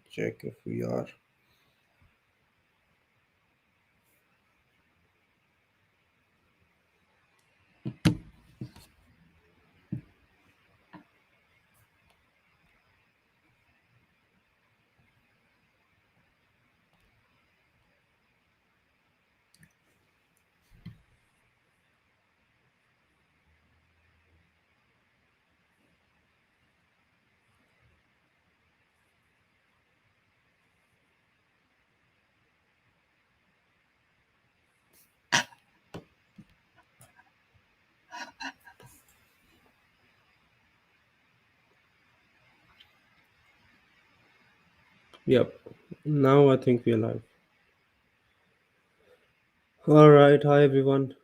Check if we are. Yep. Now I think we're live. All right. Hi everyone.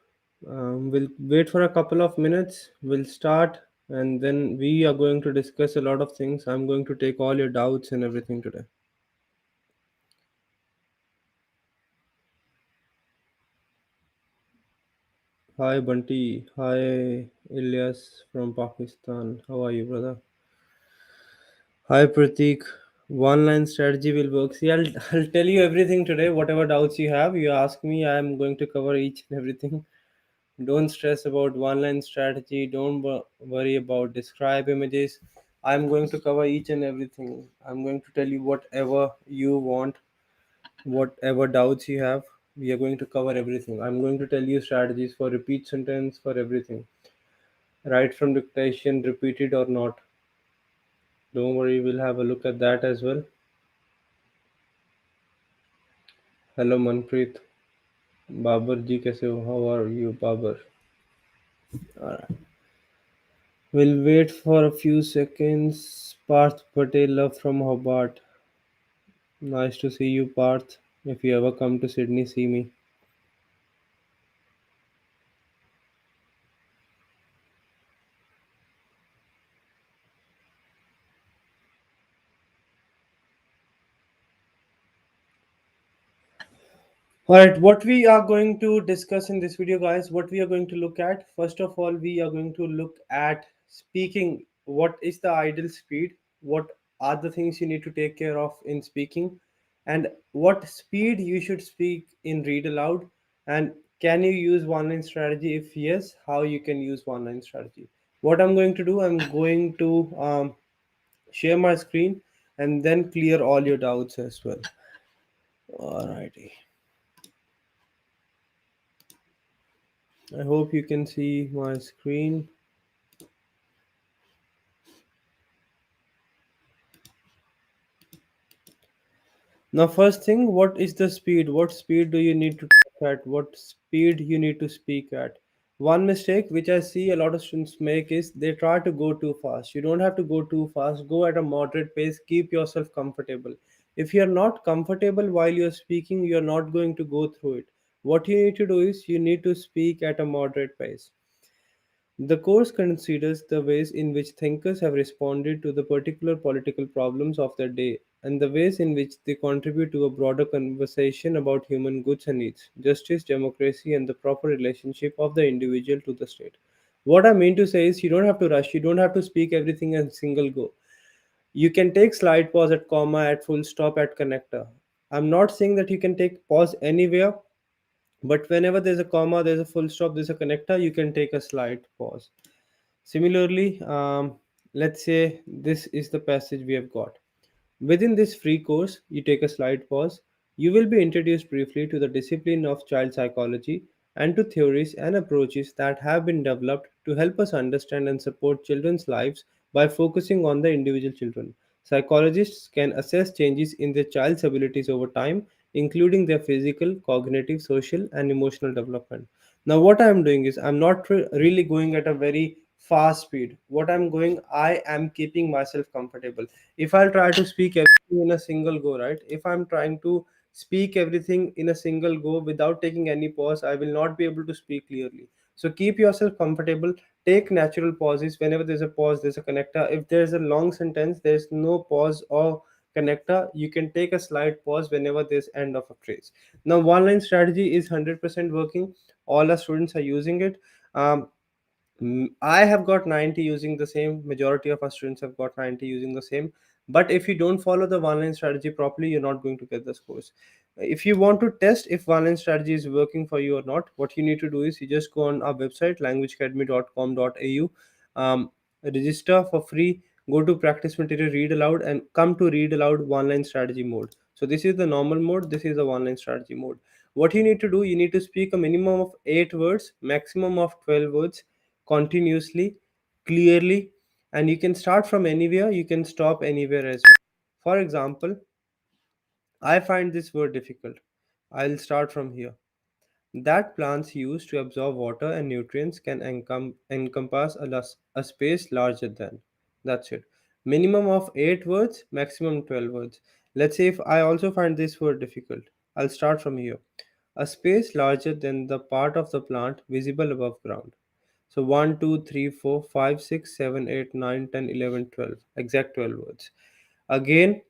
We'll wait for a couple of minutes. We'll start, and then we are going to discuss a lot of things. I'm going to take all your doubts and everything today. Hi Bunty. Hi Ilyas from Pakistan. How are you, brother? Hi Pratik. One line strategy will work. See, I'll tell you everything today. Whatever doubts you have, you ask me. I'm going to cover each and everything. Don't stress about one line strategy. Don't worry about describe images. I'm going to cover each and everything. I'm going to tell you whatever you want, whatever doubts you have. We are going to cover everything. I'm going to tell you strategies for repeat sentence, for everything. Right from dictation, repeated or not. Don't worry, we'll have a look at that as well. Hello Manpreet. Babar ji kaise ho? How are you, Babar? Alright. We'll wait for a few seconds. Parth Patel love from Hobart. Nice to see you, Parth. If you ever come to Sydney, see me. Alright, what we are going to discuss in this video, guys, what we are going to look at, first of all, we are going to look at speaking. What is the ideal speed? What are the things you need to take care of in speaking? And what speed you should speak in read aloud? And can you use one line strategy? If yes, how you can use one line strategy? What I'm going to do, I'm going to share my screen and then clear all your doubts as well. Alrighty. I hope you can see my screen. Now, first thing, what is the speed? What speed do you need to talk at? What speed you need to speak at? One mistake which I see a lot of students make is they try to go too fast. You don't have to go too fast. Go at a moderate pace. Keep yourself comfortable. If you're not comfortable while you're speaking, you're not going to go through it. What you need to do is you need to speak at a moderate pace. The course considers the ways in which thinkers have responded to the particular political problems of their day and the ways in which they contribute to a broader conversation about human goods and needs, justice, democracy, and the proper relationship of the individual to the state. What I mean to say is, you don't have to rush, you don't have to speak everything in single go. You can take slide pause at comma, at full stop, at connector. I'm not saying that you can take pause anywhere, but whenever there's a comma, there's a full stop, there's a connector, you can take a slide pause. Similarly, let's say this is the passage we have got. Within this free course, you take a slide pause. You will be introduced briefly to the discipline of child psychology and to theories and approaches that have been developed to help us understand and support children's lives by focusing on the individual children. Psychologists can assess changes in their child's abilities over time, including their physical, cognitive, social, and emotional development. Now, what I'm doing is I'm not really going at a very fast speed. What I'm going, I am keeping myself comfortable. If I'll try to speak everything in a single go, right? If I'm trying to speak everything in a single go without taking any pause, I will not be able to speak clearly. So keep yourself comfortable. Take natural pauses. Whenever there's a pause, there's a connector. If there's a long sentence, there's no pause or connector. You can take a slight pause whenever there's end of a phrase. Now, one line strategy is 100% working. All our students are using it. Um, I have got 90 using the same. Majority of our students have got 90 using the same. But if you don't follow the one line strategy properly, you're not going to get the scores. If you want to test if one line strategy is working for you or not, what you need to do is you just go on our website languageacademy.com.au, register for free, go to practice material read aloud, and come to read aloud one line strategy mode. So this is the normal mode, this is the one line strategy mode. What you need to do, you need to speak a minimum of 8 words, maximum of 12 words continuously, clearly, and you can start from anywhere, you can stop anywhere as well. For example, I find this word difficult. I'll start from here. That plants use to absorb water and nutrients can encompass a space larger than. That's it. Minimum of 8 words, maximum 12 words. Let's say if I also find this word difficult, I'll start from here. A space larger than the part of the plant visible above ground. So 1, 2, 3, 4, 5, 6, 7, 8, 9, 10, 11, 12. Exact 12 words. Again,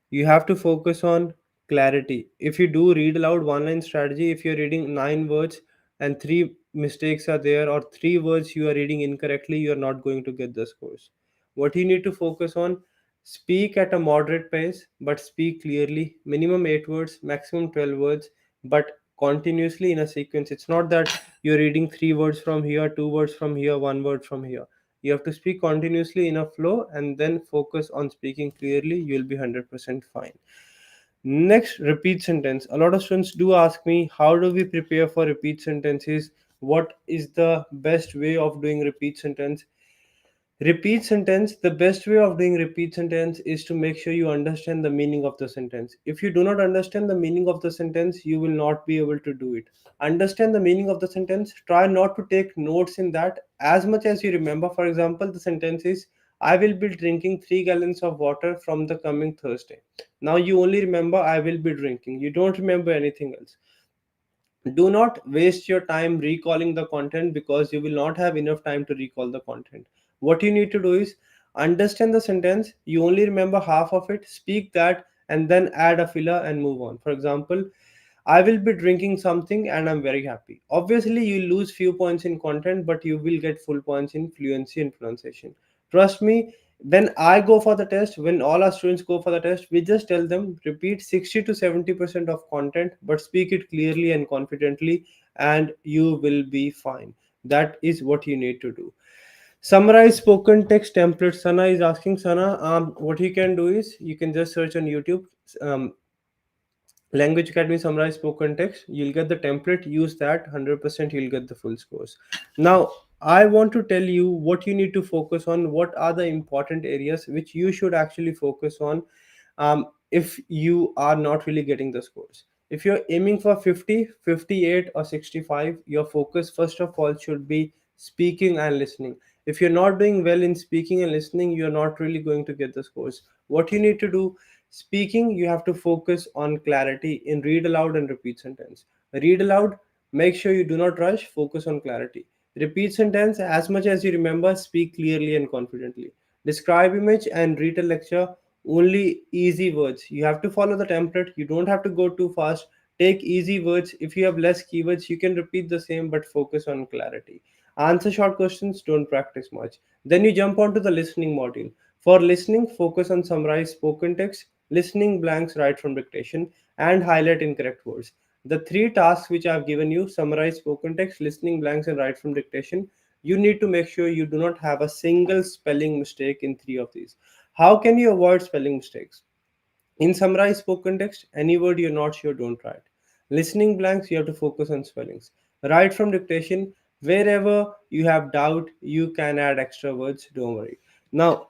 you have to focus on clarity. If you do read aloud one line strategy, if you're reading 9 words and three mistakes are there, or 3 words you are reading incorrectly, you're not going to get the scores. What you need to focus on, speak at a moderate pace, but speak clearly. Minimum 8 words, maximum 12 words, but continuously in a sequence. It's not that you're reading 3 words from here, 2 words from here, 1 word from here. You have to speak continuously in a flow and then focus on speaking clearly. You'll be 100% fine. Next, repeat sentence. A lot of students do ask me, how do we prepare for repeat sentences? What is the best way of doing repeat sentence? Repeat sentence, the best way of doing repeat sentence is to make sure you understand the meaning of the sentence. If you do not understand the meaning of the sentence, you will not be able to do it. Understand the meaning of the sentence, try not to take notes in that as much as you remember. For example, the sentence is, I will be drinking 3 gallons of water from the coming Thursday. Now you only remember I will be drinking, you don't remember anything else. Do not waste your time recalling the content, because you will not have enough time to recall the content. What you need to do is understand the sentence, you only remember half of it, speak that, and then add a filler and move on. For example, I will be drinking something and I'm very happy. Obviously, you lose few points in content, but you will get full points in fluency and pronunciation. Trust me, when I go for the test, when all our students go for the test, we just tell them repeat 60 to 70% of content, but speak it clearly and confidently, and you will be fine. That is what you need to do. Summarize spoken text template. Sana is asking, Sana, what you can do is you can just search on YouTube. Um, Language Academy summarize spoken text, you'll get the template, use that, 100% you'll get the full scores. Now I want to tell you what you need to focus on, what are the important areas which you should actually focus on. If you are not really getting the scores, if you're aiming for 50, 58, or 65, your focus first of all should be speaking and listening. If you're not doing well in speaking and listening, you're not really going to get the scores. What you need to do, speaking, you have to focus on clarity in read aloud and repeat sentence. Read aloud, make sure you do not rush, focus on clarity. Repeat sentence, as much as you remember, speak clearly and confidently. Describe image and read a lecture, only easy words. You have to follow the template, you don't have to go too fast. Take easy words. If you have less keywords, you can repeat the same but focus on clarity. Answer short questions, don't practice much. Then you jump onto the listening module. For listening, focus on summarize spoken text, listening blanks right from dictation, and highlight incorrect words. The three tasks which I have given you, summarize spoken text, listening blanks, and write from dictation, you need to make sure you do not have a single spelling mistake in three of these. How can you avoid spelling mistakes? In summarized spoken text, any word you're not sure, don't write. Listening blanks, you have to focus on spellings. Write from dictation, wherever you have doubt, you can add extra words, don't worry. Now,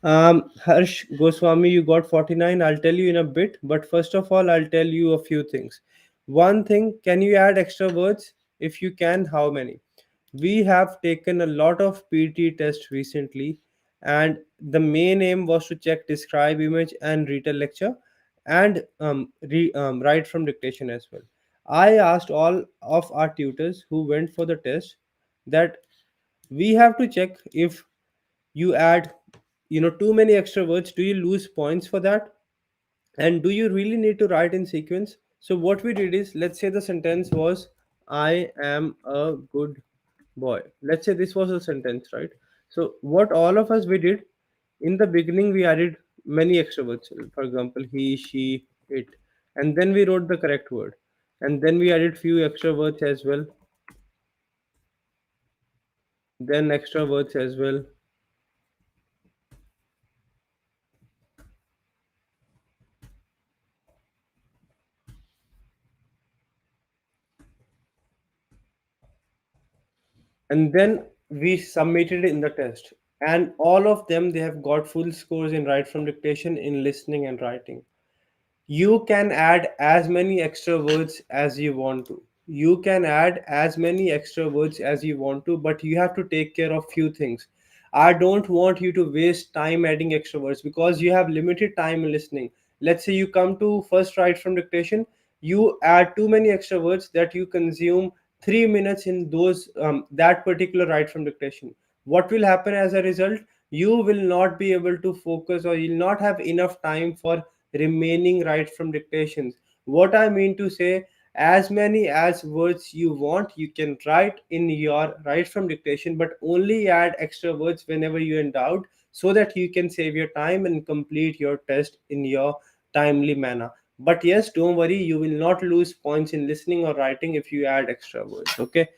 Harsh Goswami, you got 49. I'll tell you in a bit, but first of all, I'll tell you a few things. One thing, can you add extra words? If you can, how many? We have taken a lot of PT tests recently, and the main aim was to check describe image and read a lecture, and write from dictation as well. I asked all of our tutors who went for the test that we have to check, if you add too many extra words, do you lose points for that, and do you really need to write in sequence? So what we did is, let's say the sentence was, I am a good boy. Let's say this was a sentence, right? So what all of us we did, in the beginning we added many extra words. For example, he, she, it, and then we wrote the correct word, and then we added few extra words as well, then extra words as well, and then we submitted in the test. And all of them, they have got full scores in write from dictation, in listening and writing. You can add as many extra words as you want to. You can add as many extra words as you want to, but you have to take care of few things. I don't want you to waste time adding extra words because you have limited time in listening. Let's say you come to first write from dictation, you add too many extra words that you consume 3 minutes in those that particular write from dictation. What will happen as a result? You will not be able to focus, or you'll not have enough time for remaining right from dictations. What I mean to say, as many as words you want, you can write in your write from dictation, but only add extra words whenever you're in doubt, so that you can save your time and complete your test in your timely manner. But yes, don't worry, you will not lose points in listening or writing if you add extra words. Okay.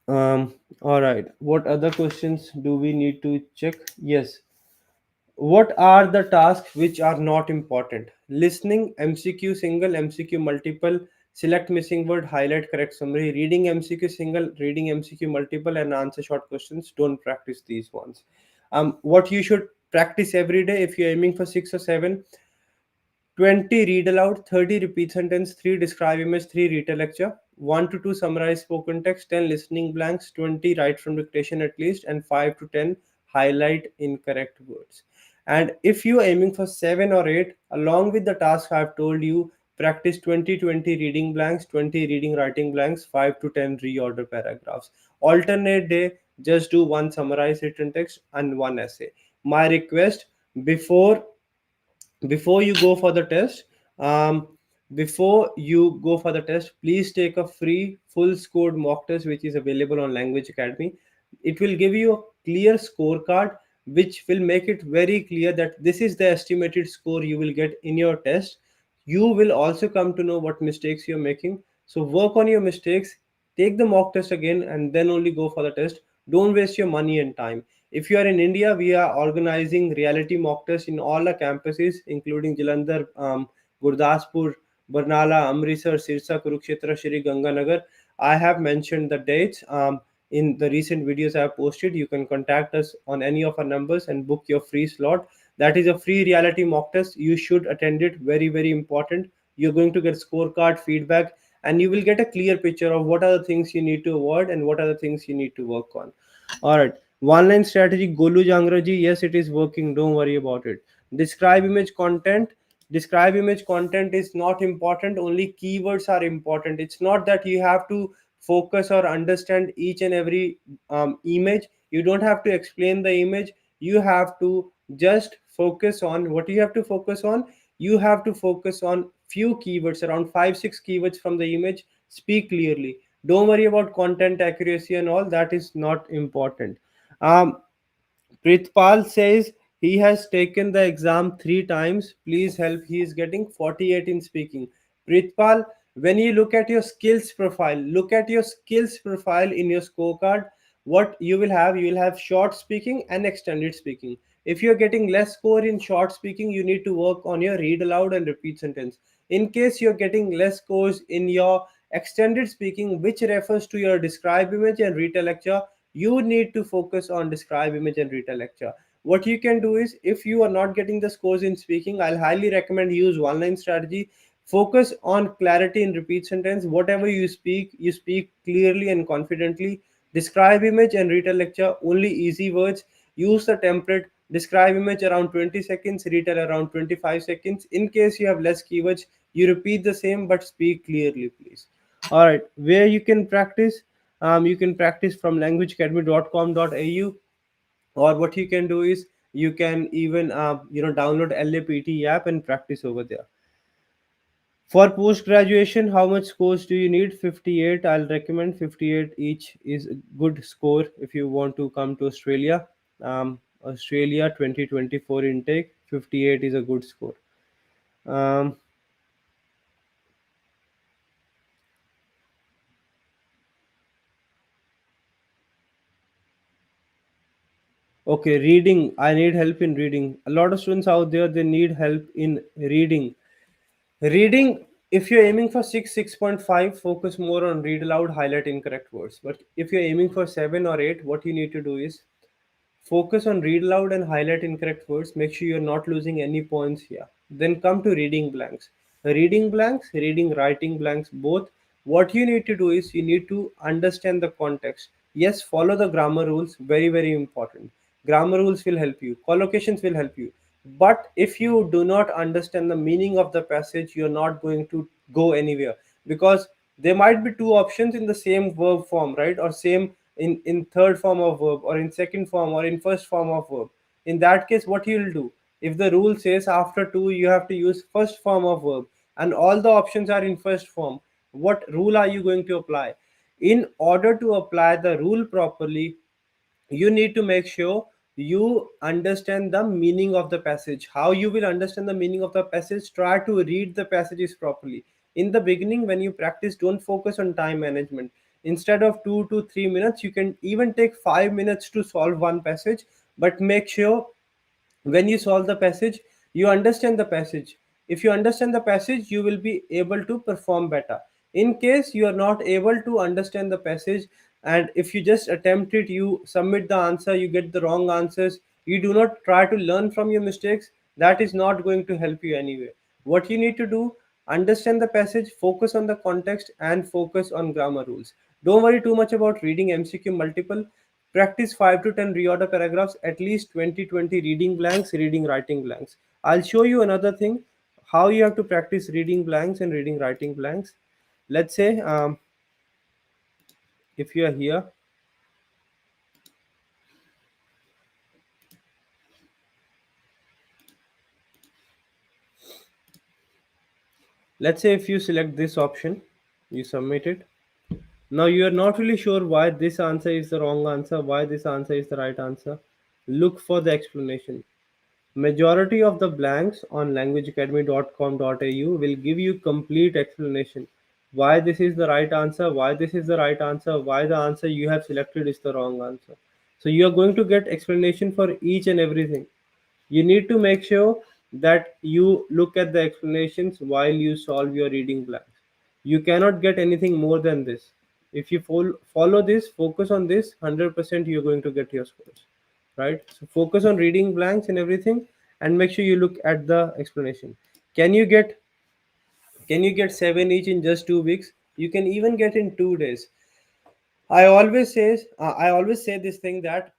All right. What other questions do we need to check? Yes. What are the tasks which are not important? Listening, MCQ single, MCQ multiple, select missing word, highlight correct summary. Reading, MCQ single, reading, MCQ multiple, and answer short questions. Don't practice these ones. What you should practice every day if you're aiming for 6 or 7: 20 read aloud, 30 repeat sentence, 3 describe image, 3 retell lecture, 1 to 2 summarize spoken text, 10 listening blanks, 20 write from dictation at least, and 5 to 10 highlight incorrect words. And if you are aiming for 7 or 8, along with the task I have told you, practice 20 reading blanks, 20 reading writing blanks, 5 to 10 reorder paragraphs. Alternate day, just do one summarized written text and one essay. My request: before before you go for the test um, before you go for the test, please take a free full scored mock test which is available on Language Academy. It will give you a clear scorecard which will make it very clear that this is the estimated score you will get in your test. You will also come to know what mistakes you're making, so work on your mistakes, take the mock test again, and then only go for the test. Don't waste your money and time. If you are in India, we are organizing reality mock tests in all the campuses, including Jalandhar, Gurdaspur, Barnala, Amritsar, Sirsa, Kurukshetra, Shri Ganganagar. I have mentioned the dates in the recent videos I have posted. You can contact us on any of our numbers and book your free slot. That is a free reality mock test. You should attend it. Very, very important. You're going to get scorecard feedback, and you will get a clear picture of what are the things you need to avoid and what are the things you need to work on. All right. One line strategy, Golu Jangraji. Yes, it is working. Don't worry about it. Describe image content. Describe image content is not important. Only keywords are important. It's not that you have to focus or understand each and every image. You don't have to explain the image. You have to just focus on what you have to focus on. You have to focus on few keywords, around 5 6 keywords from the image. Speak clearly. Don't worry about content accuracy and all. That is not important. um, Pritpal says he has taken the exam 3 times. Please help. He is getting 48 in speaking. Pritpal, when you look at your skills profile in your scorecard. What you will have short speaking and extended speaking. If you're getting less score in short speaking, you need to work on your read aloud and repeat sentence. In case you're getting less scores in your extended speaking, which refers to your describe image and retell lecture, you need to focus on describe image and retell lecture. What you can do is, if you are not getting the scores in speaking, I'll highly recommend use one line strategy. Focus on clarity in repeat sentence. Whatever you speak clearly and confidently. Describe image and retell lecture, only easy words. Use the template: describe image around 20 seconds, retell around 25 seconds. In case you have less keywords, you repeat the same but speak clearly, please. All right, where you can practice from languageacademy.com.au, or what you can do is you can even download LAPT app and practice over there. For post graduation, how much scores do you need? 58. I'll recommend 58 each is a good score if you want to come to Australia. Australia 2024 intake 58 is a good score. Um, okay, reading. I need help in reading. A lot of students out there, they need help in reading. Reading, if you're aiming for 6, 6.5, focus more on read aloud, highlight incorrect words. But if you're aiming for 7 or 8, what you need to do is focus on read aloud and highlight incorrect words. Make sure you're not losing any points here. Then come to reading blanks. Reading blanks, reading writing blanks, both. What you need to do is you need to understand the context. Yes, follow the grammar rules, very, very important. Grammar rules will help you, collocations will help you. But if you do not understand the meaning of the passage, you're not going to go anywhere, because there might be two options in the same verb form, right? Or same in third form of verb, or in second form, or in first form of verb. In that case, what you'll do, if the rule says after two you have to use first form of verb and all the options are in first form, what rule are you going to apply? In order to apply the rule properly, you need to make sure you understand the meaning of the passage. How you will understand the meaning of the passage? Try to read the passages properly. In the beginning, when you practice, don't focus on time management. Instead of 2 to 3 minutes, you can even take 5 minutes to solve one passage, but make sure when you solve the passage, you understand the passage. If you understand the passage, you will be able to perform better. In case you are not able to understand the passage, and if you just attempt it, you submit the answer, you get the wrong answers, you do not try to learn from your mistakes, that is not going to help you anyway. What you need to do, understand the passage, focus on the context, and focus on grammar rules. Don't worry too much about reading MCQ multiple. Practice 5 to 10 reorder paragraphs, at least 20 reading blanks, reading writing blanks. I'll show you another thing, how you have to practice reading blanks and reading writing blanks. Let's say, if you are here, let's say if you select this option, you submit it. Now you are not really sure why this answer is the wrong answer, why this answer is the right answer. Look for the explanation. Majority of the blanks on languageacademy.com.au will give you complete explanation why this is the right answer, why this is the right answer, why the answer you have selected is the wrong answer. So you are going to get explanation for each and everything. You need to make sure that you look at the explanations while you solve your reading blanks. You cannot get anything more than this. If you follow this, focus on this, 100% you're going to get your scores, right? So focus on reading blanks and everything, and make sure you look at the explanation. Can you get can you get 7 each in just 2 weeks? You can even get in 2 days. I always say this thing, that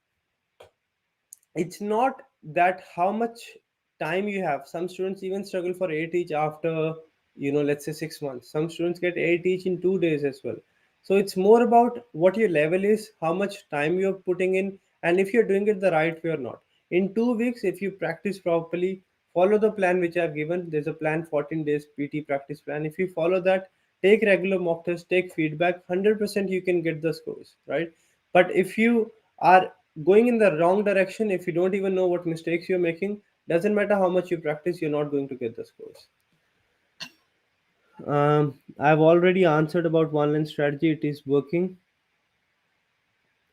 it's not that how much time you have. Some students even struggle for 8 each after, let's say 6 months. Some students get 8 each in 2 days as well. So it's more about what your level is, how much time you're putting in, and if you're doing it the right way or not. In 2 weeks, if you practice properly, follow the plan which I've given. There's a plan, 14 days PT practice plan. If you follow that, take regular mock tests, take feedback, 100% you can get the scores, right? But if you are going in the wrong direction, if you don't even know what mistakes you're making, doesn't matter how much you practice, you're not going to get the scores. I've already answered about one line strategy, it is working.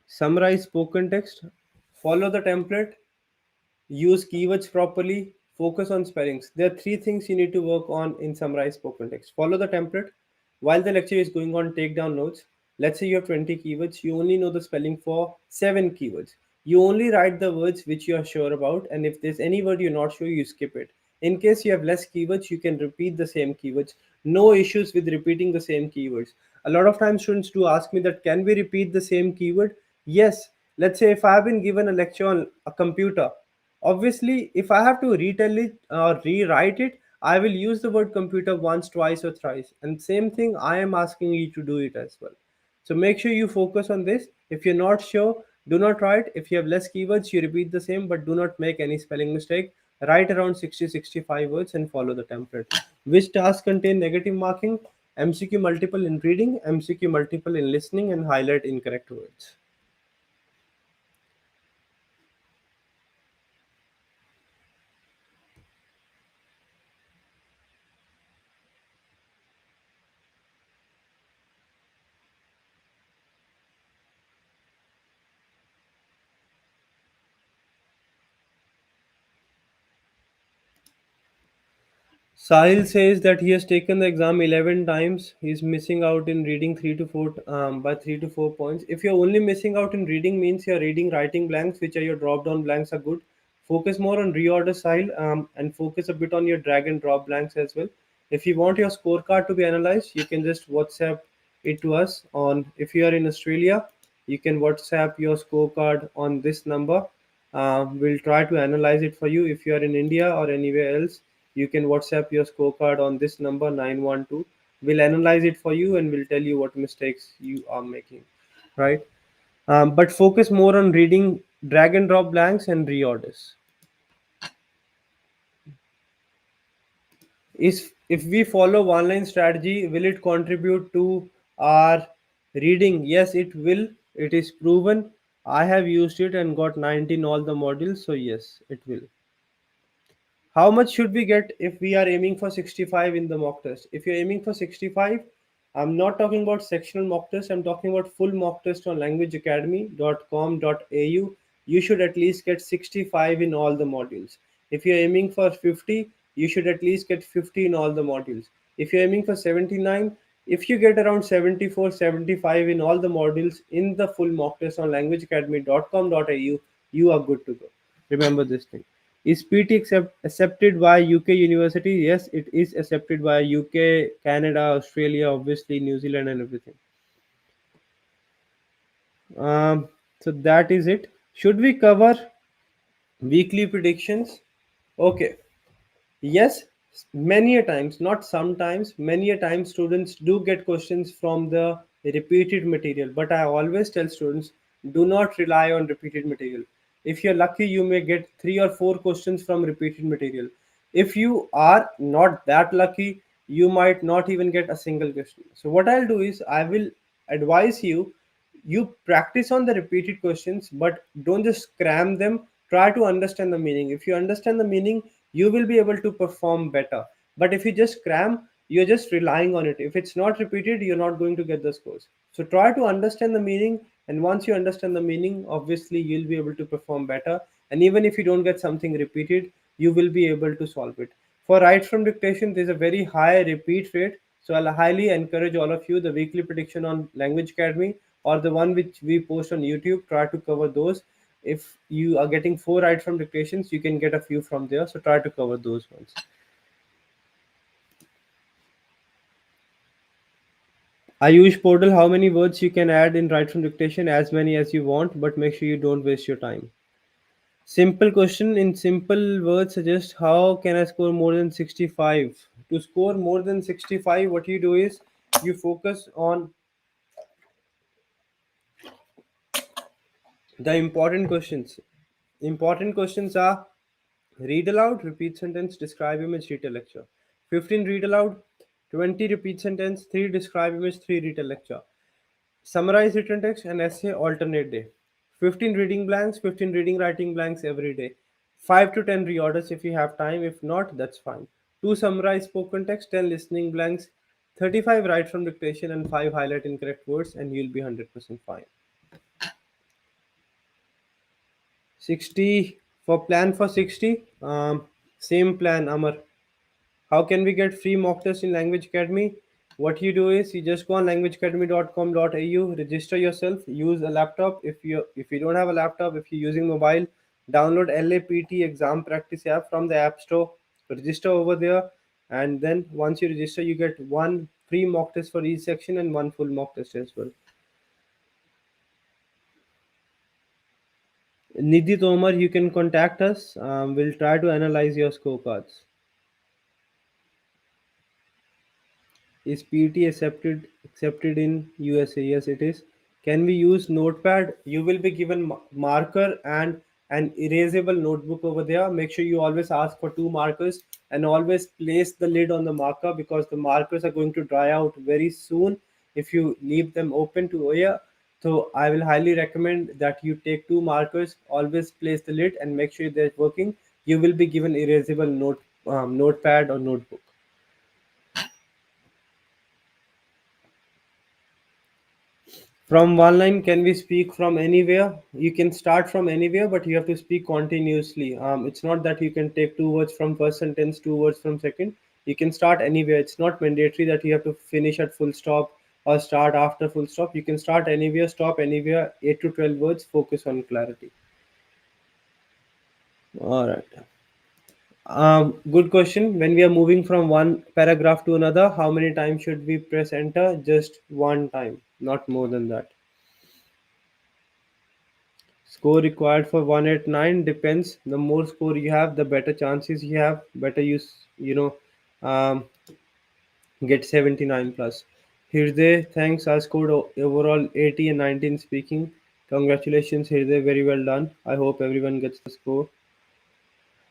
Summarize spoken text, follow the template, use keywords properly, focus on spellings. There are three things you need to work on in summarize spoken text. Follow the template. While the lecture is going on, take down notes. Let's say you have 20 keywords, you only know the spelling for 7 keywords. You only write the words which you are sure about, and if there's any word you're not sure, you skip it. In case you have less keywords, you can repeat the same keywords. No issues with repeating the same keywords. A lot of times students do ask me that can we repeat the same keyword? Yes. Let's say if I've been given a lecture on a computer, obviously, if I have to retell it or rewrite it, I will use the word computer once, twice, or thrice. And same thing, I am asking you to do it as well. So make sure you focus on this. If you're not sure, do not write. If you have less keywords, you repeat the same, but do not make any spelling mistake. Write around 60-65 words and follow the template. Which tasks contain negative marking? MCQ multiple in reading, MCQ multiple in listening, and highlight incorrect words. Sahil says that he has taken the exam 11 times. He's missing out in reading 3 to 4 by 3 to 4 points. If you're only missing out in reading, means you're reading writing blanks, which are your drop down blanks, are good. Focus more on reorder, Sahil, and focus a bit on your drag and drop blanks as well. If you want your scorecard to be analyzed, you can just WhatsApp it to us on. If you are in Australia, you can WhatsApp your scorecard on this number. We'll try to analyze it for you. If you are in India or anywhere else, you can WhatsApp your scorecard on this number 912. We'll analyze it for you and we'll tell you what mistakes you are making, right? But focus more on reading drag and drop blanks and reorders. Is if we follow one line strategy, will it contribute to our reading? Yes, it will. It is proven. I have used it and got 90 in all the modules, so yes, it will. How much should we get if we are aiming for 65 in the mock test? If you're aiming for 65, I'm not talking about sectional mock test, I'm talking about full mock test on languageacademy.com.au. You should at least get 65 in all the modules. If you're aiming for 50, you should at least get 50 in all the modules. If you're aiming for 79, if you get around 74, 75 in all the modules in the full mock test on languageacademy.com.au, you are good to go. Remember this thing. Is PT accepted by UK university? Yes, it is accepted by UK, Canada, Australia, obviously New Zealand, and everything. So that is it. Should we cover weekly predictions? Okay. Yes, many a times, not sometimes, many a times students do get questions from the repeated material. But I always tell students, do not rely on repeated material. If you're lucky, you may get 3 or 4 questions from repeated material. If you are not that lucky, you might not even get a single question. So what I'll do is I will advise you practice on the repeated questions, but don't just cram them. Try to understand the meaning. If you understand the meaning, you will be able to perform better. But if you just cram, you're just relying on it. If it's not repeated, you're not going to get the scores. So try to understand the meaning, and once you understand the meaning, obviously you'll be able to perform better. And even if you don't get something repeated, you will be able to solve it. For right from dictation, there's a very high repeat rate. So I'll highly encourage all of you, the weekly prediction on Language Academy or the one which we post on YouTube, try to cover those. If you are getting 4 right from dictations, you can get a few from there. So try to cover those ones. Ayush Portal, how many words you can add in right from dictation? As many as you want, but make sure you don't waste your time. Simple question in simple words suggest how can I score more than 65? To score more than 65, what you do is you focus on the important questions. Important questions are read aloud, repeat sentence, describe image, read a lecture. 15 read aloud, 20 repeat sentence, 3 describe image, 3 read a lecture. Summarize written text and essay alternate day. 15 reading blanks, 15 reading writing blanks every day. 5 to 10 reorders if you have time, if not, that's fine. 2 summarize spoken text, 10 listening blanks, 35 write from dictation, and 5 highlight incorrect words, and you'll be 100% fine. 60 for plan for 60. Same plan, Amar. How can we get free mock test in Language Academy? What you do is you just go on languageacademy.com.au, register yourself, use a laptop. If you don't have a laptop, if you're using mobile, download LAPT exam practice app from the App Store, register over there, and then once you register, you get one free mock test for each section and one full mock test as well. Nidhi Tomar, you can contact us. We'll try to analyze your scorecards. Is PT accepted in USA? Yes, it is. Can we use Notepad? You will be given marker and an erasable notebook over there. Make sure you always ask for 2 markers and always place the lid on the marker because the markers are going to dry out very soon if you leave them open to air. So I will highly recommend that you take 2 markers, always place the lid and make sure they're working. You will be given erasable notepad or notebook. From one line, can we speak from anywhere? You can start from anywhere, but you have to speak continuously. It's not that you can take 2 words from first sentence, 2 words from second. You can start anywhere. It's not mandatory that you have to finish at full stop or start after full stop. You can start anywhere, stop anywhere. 8 to 12 words, focus on clarity. All right. Good question. When we are moving from one paragraph to another, how many times should we press enter? Just one time, not more than that. Score required for 189 depends. The more score you have, the better chances you have. Better um, get 79 plus. Hirde, thanks. I scored overall 80 and 19 speaking. Congratulations, Hirde. Very well done. I hope everyone gets the score.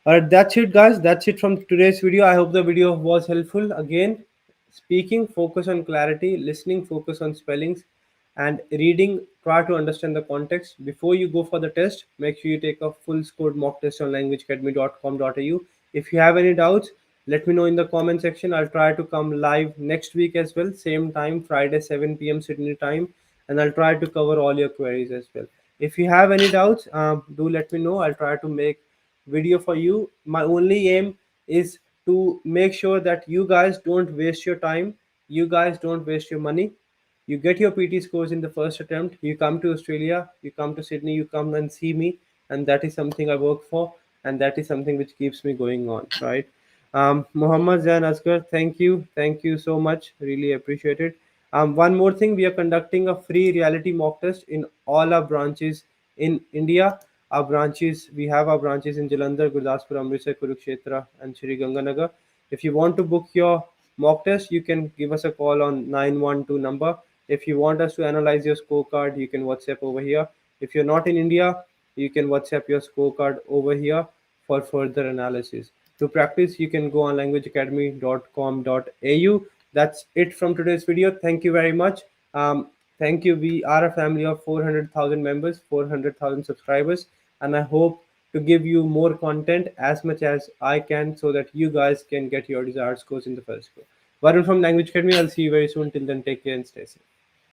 Alright, that's it, guys. That's it from today's video. I hope the video was helpful. Again, speaking, focus on clarity, listening, focus on spellings, and reading, try to understand the context. Before you go for the test, make sure you take a full scored mock test on languageacademy.com.au. If you have any doubts, let me know in the comment section. I'll try to come live next week as well, same time, Friday, 7 p.m. Sydney time, and I'll try to cover all your queries as well. If you have any doubts, do let me know. I'll try to make video for you. My only aim is to make sure that you guys don't waste your time, you guys don't waste your money. You get your PT scores in the first attempt, you come to Australia, you come to Sydney, you come and see me, and that is something I work for, and that is something which keeps me going on, right? Muhammad Zain Asghar, thank you so much, really appreciate it. One more thing, we are conducting a free reality mock test in all our branches in India. We have our branches in Jalandhar, Gurdaspur, Amritsar, Kurukshetra, and Shri Ganganagar. If you want to book your mock test, you can give us a call on 912 number. If you want us to analyze your scorecard, you can WhatsApp over here. If you're not in India, you can WhatsApp your scorecard over here for further analysis. To practice, you can go on languageacademy.com.au. That's it from today's video. Thank you very much. Thank you. We are a family of 400,000 members, 400,000 subscribers, and I hope to give you more content as much as I can so that you guys can get your desired scores in the first go. Varun from Language Academy. I'll see you very soon. Till then, take care and stay safe.